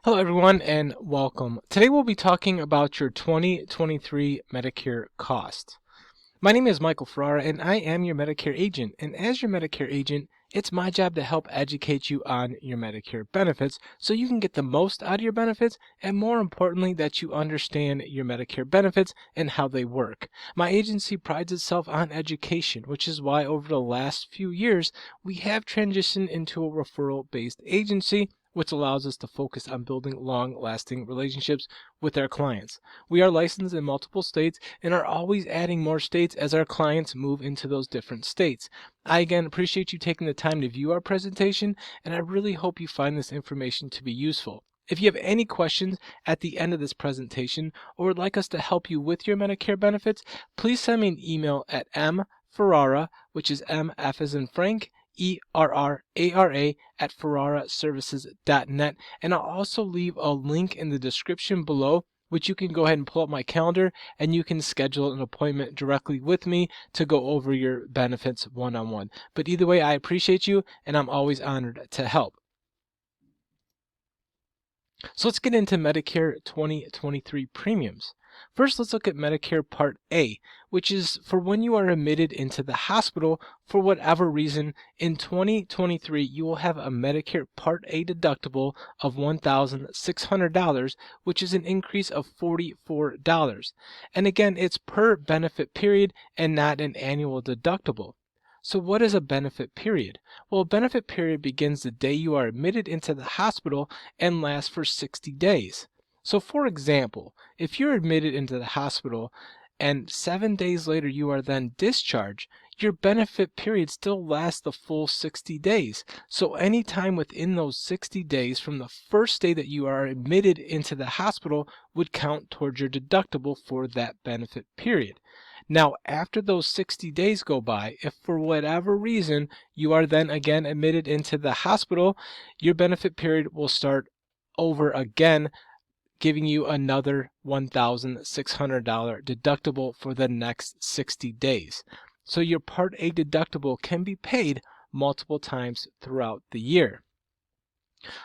Hello everyone and welcome. Today we'll be talking about your 2023 Medicare cost. My name is Michael Ferrara and I am your Medicare agent, and as your Medicare agent, it's my job to help educate you on your Medicare benefits so you can get the most out of your benefits, and more importantly that you understand your Medicare benefits and how they work. My agency prides itself on education, which is why over the last few years we have transitioned into a referral-based agency, which allows us to focus on building long-lasting relationships with our clients. We are licensed in multiple states and are always adding more states as our clients move into those different states. I again appreciate you taking the time to view our presentation, and I really hope you find this information to be useful. If you have any questions at the end of this presentation or would like us to help you with your Medicare benefits, please send me an email at mferrara, which is MF as in Frank, ERRARA at ferraraservices.net, and I'll also leave a link in the description below, which you can go ahead and pull up my calendar and you can schedule an appointment directly with me to go over your benefits one-on-one. But either way, I appreciate you and I'm always honored to help. So let's get into Medicare 2023 premiums. First, let's look at Medicare Part A, which is for when you are admitted into the hospital for whatever reason. In 2023, you will have a Medicare Part A deductible of $1,600, which is an increase of $44. And again, it's per benefit period and not an annual deductible. So what is a benefit period? Well, a benefit period begins the day you are admitted into the hospital and lasts for 60 days. So for example, if you're admitted into the hospital and 7 days later you are then discharged, your benefit period still lasts the full 60 days. So any time within those 60 days from the first day that you are admitted into the hospital would count towards your deductible for that benefit period. Now, after those 60 days go by, if for whatever reason you are then again admitted into the hospital, your benefit period will start over again, giving you another $1,600 deductible for the next 60 days. So your Part A deductible can be paid multiple times throughout the year.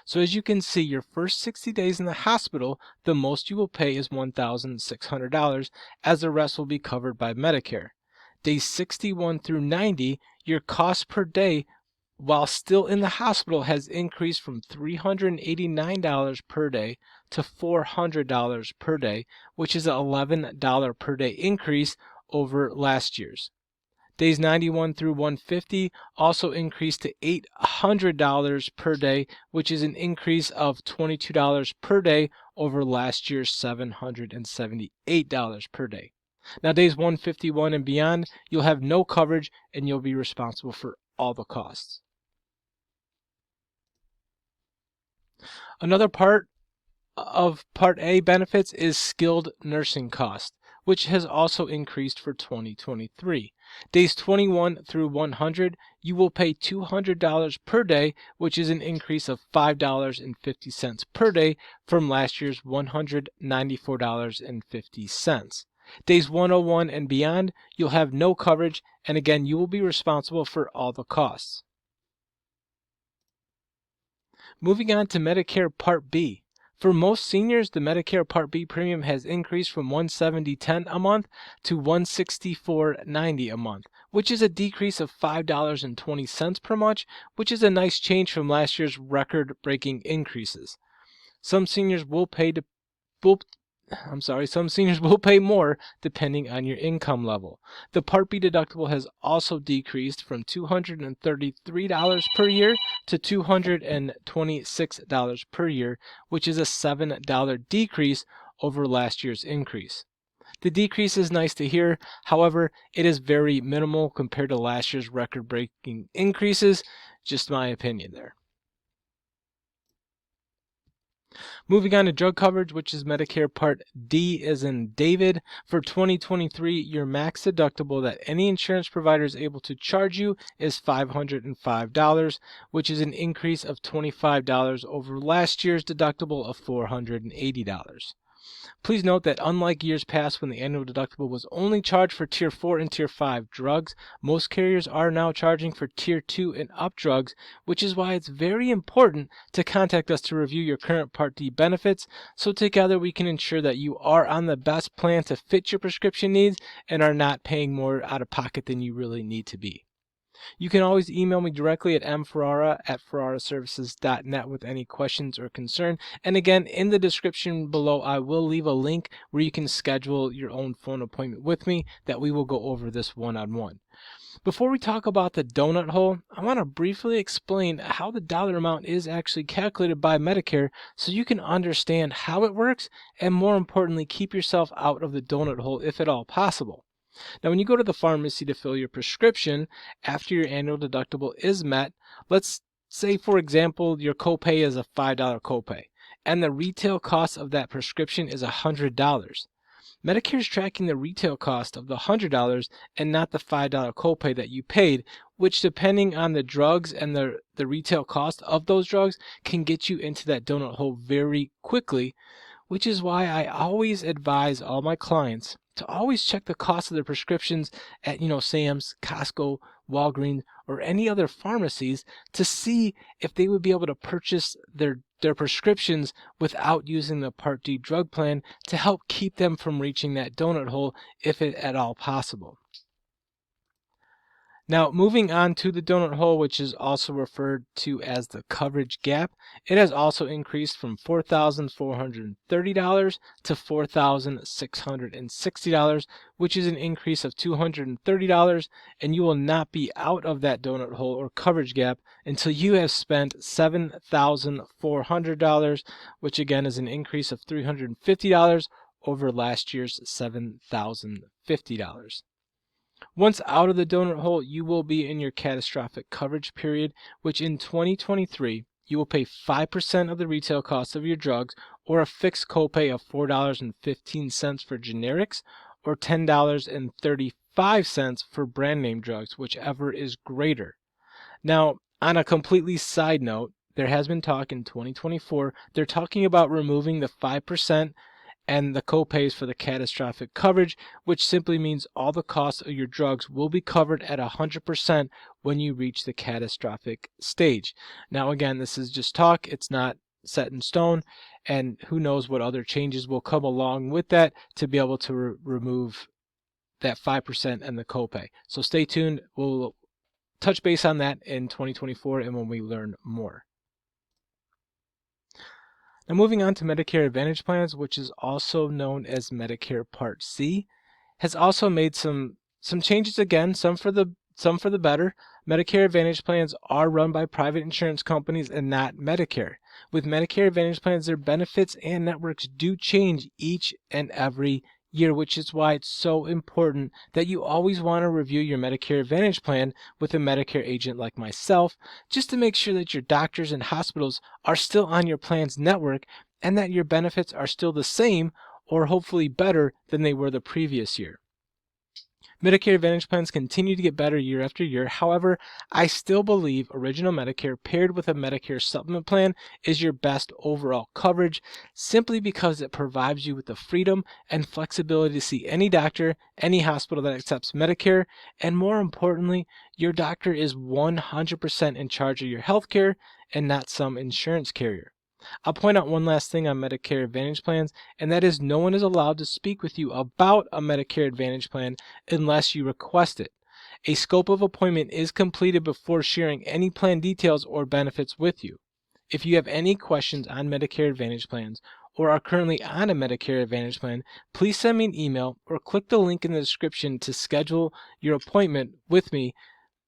So as you can see, your first 60 days in the hospital, the most you will pay is $1,600, as the rest will be covered by Medicare. Days 61 through 90, your cost per day while still in the hospital has increased from $389 per day to $400 per day, which is an $11 per day increase over last year's. Days 91 through 150 also increased to $800 per day, which is an increase of $22 per day over last year's $778 per day. Now, days 151 and beyond, you'll have no coverage and you'll be responsible for all the costs. Another part of Part A benefits is skilled nursing cost, which has also increased for 2023. Days 21 through 100, you will pay $200 per day, which is an increase of $5.50 per day from last year's $194.50. Days 101 and beyond, you'll have no coverage, and again, you will be responsible for all the costs. Moving on to Medicare Part B. For most seniors, the Medicare Part B premium has increased from $170.10 a month to $164.90 a month, which is a decrease of $5.20 per month, which is a nice change from last year's record-breaking increases. Some seniors will pay more depending on your income level. The Part B deductible has also decreased from $233 per year to $226 per year, which is a $7 decrease over last year's increase. The decrease is nice to hear. However, it is very minimal compared to last year's record-breaking increases. Just my opinion there. Moving on to drug coverage, which is Medicare Part D as in David. For 2023, your max deductible that any insurance provider is able to charge you is $505, which is an increase of $25 over last year's deductible of $480. Please note that unlike years past when the annual deductible was only charged for Tier 4 and Tier 5 drugs, most carriers are now charging for Tier 2 and up drugs, which is why it's very important to contact us to review your current Part D benefits, so together we can ensure that you are on the best plan to fit your prescription needs and are not paying more out of pocket than you really need to be. You can always email me directly at mferrara@ferraraservices.net with any questions or concern. And again, in the description below, I will leave a link where you can schedule your own phone appointment with me that we will go over this one-on-one. Before we talk about the donut hole, I want to briefly explain how the dollar amount is actually calculated by Medicare so you can understand how it works and, more importantly, keep yourself out of the donut hole if at all possible. Now, when you go to the pharmacy to fill your prescription after your annual deductible is met, let's say, for example, your copay is a $5 copay, and the retail cost of that prescription is $100. Medicare is tracking the retail cost of the $100 and not the $5 copay that you paid, which, depending on the drugs and the retail cost of those drugs, can get you into that donut hole very quickly, which is why I always advise all my clients to always check the cost of their prescriptions at, Sam's, Costco, Walgreens, or any other pharmacies to see if they would be able to purchase their prescriptions without using the Part D drug plan to help keep them from reaching that donut hole if at all possible. Now, moving on to the donut hole, which is also referred to as the coverage gap, it has also increased from $4,430 to $4,660, which is an increase of $230, and you will not be out of that donut hole or coverage gap until you have spent $7,400, which again is an increase of $350 over last year's $7,050. Once out of the donut hole, you will be in your catastrophic coverage period, which in 2023, you will pay 5% of the retail cost of your drugs, or a fixed copay of $4.15 for generics, or $10.35 for brand name drugs, whichever is greater. Now, on a completely side note, there has been talk in 2024, they're talking about removing the 5% and the copays for the catastrophic coverage, which simply means all the costs of your drugs will be covered at 100% when you reach the catastrophic stage. Now, again, this is just talk. It's not set in stone, and who knows what other changes will come along with that to be able to remove that 5% and the copay. So stay tuned. We'll touch base on that in 2024 and when we learn more. Now, moving on to Medicare Advantage plans, which is also known as Medicare Part C, has also made some changes again, some for the better. Medicare Advantage plans are run by private insurance companies and not Medicare. With Medicare Advantage plans, their benefits and networks do change each and every year, which is why it's so important that you always want to review your Medicare Advantage plan with a Medicare agent like myself, just to make sure that your doctors and hospitals are still on your plan's network and that your benefits are still the same or hopefully better than they were the previous year. Medicare Advantage plans continue to get better year after year. However, I still believe Original Medicare paired with a Medicare supplement plan is your best overall coverage, simply because it provides you with the freedom and flexibility to see any doctor, any hospital that accepts Medicare, and more importantly, your doctor is 100% in charge of your health care and not some insurance carrier. I'll point out one last thing on Medicare Advantage plans, and that is no one is allowed to speak with you about a Medicare Advantage plan unless you request it. A scope of appointment is completed before sharing any plan details or benefits with you. If you have any questions on Medicare Advantage plans or are currently on a Medicare Advantage plan, please send me an email or click the link in the description to schedule your appointment with me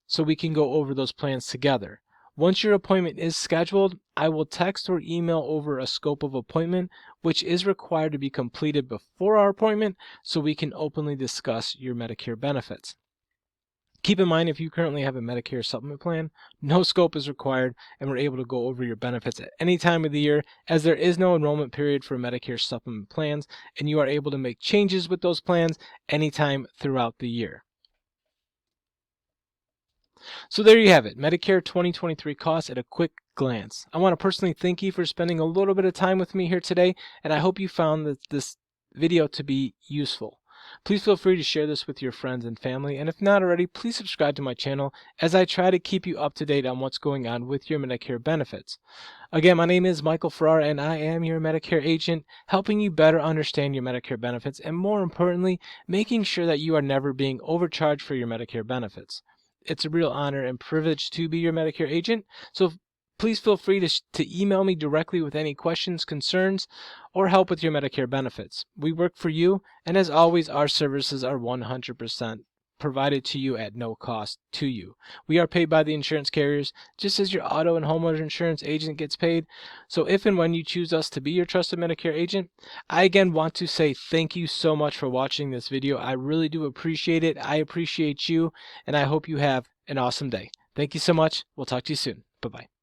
so we can go over those plans together. Once your appointment is scheduled, I will text or email over a scope of appointment, which is required to be completed before our appointment so we can openly discuss your Medicare benefits. Keep in mind, if you currently have a Medicare supplement plan, no scope is required and we're able to go over your benefits at any time of the year, as there is no enrollment period for Medicare supplement plans, and you are able to make changes with those plans anytime throughout the year. So there you have it, Medicare 2023 costs at a quick glance. I want to personally thank you for spending a little bit of time with me here today, and I hope you found this video to be useful. Please feel free to share this with your friends and family, and if not already, please subscribe to my channel as I try to keep you up to date on what's going on with your Medicare benefits. Again, my name is Michael Farrar, and I am your Medicare agent, helping you better understand your Medicare benefits, and more importantly, making sure that you are never being overcharged for your Medicare benefits. It's a real honor and privilege to be your Medicare agent, so please feel free to email me directly with any questions, concerns, or help with your Medicare benefits. We work for you, and as always, our services are 100% provided to you at no cost to you. We are paid by the insurance carriers, just as your auto and homeowner insurance agent gets paid. So if and when you choose us to be your trusted Medicare agent, I again want to say thank you so much for watching this video. I really do appreciate it. I appreciate you, and I hope you have an awesome day. Thank you so much. We'll talk to you soon. Bye-bye.